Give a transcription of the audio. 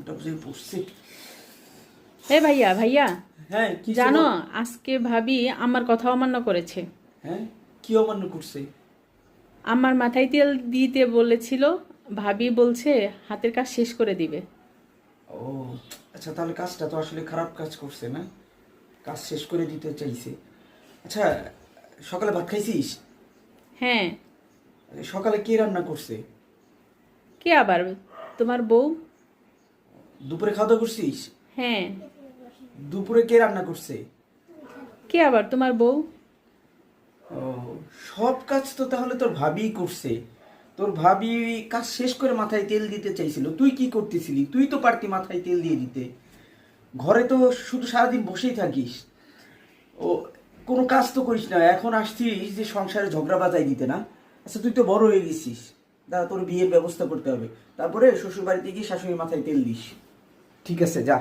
ঘুমটা বুঝে পড়ছে। এ ভাইয়া ভাইয়া, হ্যাঁ কি জানো আজকে ভাবি আমার কথা অমান্য করেছে। হ্যাঁ কি অমান্য করছে? আমার মাথায় তেল দিতে বলেছিল, ভাবি বলছে হাতের কাজ শেষ করে দিবে। ও আচ্ছা, তাহলে কাজটা তো আসলে খারাপ কাজ করছে না, কাজ শেষ করে দিতে চাইছে। আচ্ছা, সকালে ভাত খাইছিস? হ্যাঁ। সকালে কে রান্না করছে? কে আবার? তোমার বউ। দুপুরে খাওয়া দাওয়া করছিস? হ্যাঁ। দুপুরে কে রান্না করছে? কে আবার? তোমার বউ। ও, সব কাজ তো তাহলে তোর ভাবিই করছে। তোর ভাবি কাজ শেষ করে মাথায় তেল দিতে চাইছিল, তুই কি করতেছিলি? তুই তো পারতি মাথায় তেল দিয়ে দিতে। ঘরে তো শুধু সারাদিন বসেই থাকিস, ও কোনো কাজ তো করিস না। এখন আসছিস যে সংসারে ঝগড়া বাজাই দিতে না? আচ্ছা, তুই তো বড় হয়ে গেছিস, তোর বিয়ের ব্যবস্থা করতে হবে, তারপরে শ্বশুর বাড়িতে গিয়ে শাশুড়ির মাথায় তেল দিস। ঠিক আছে, যা।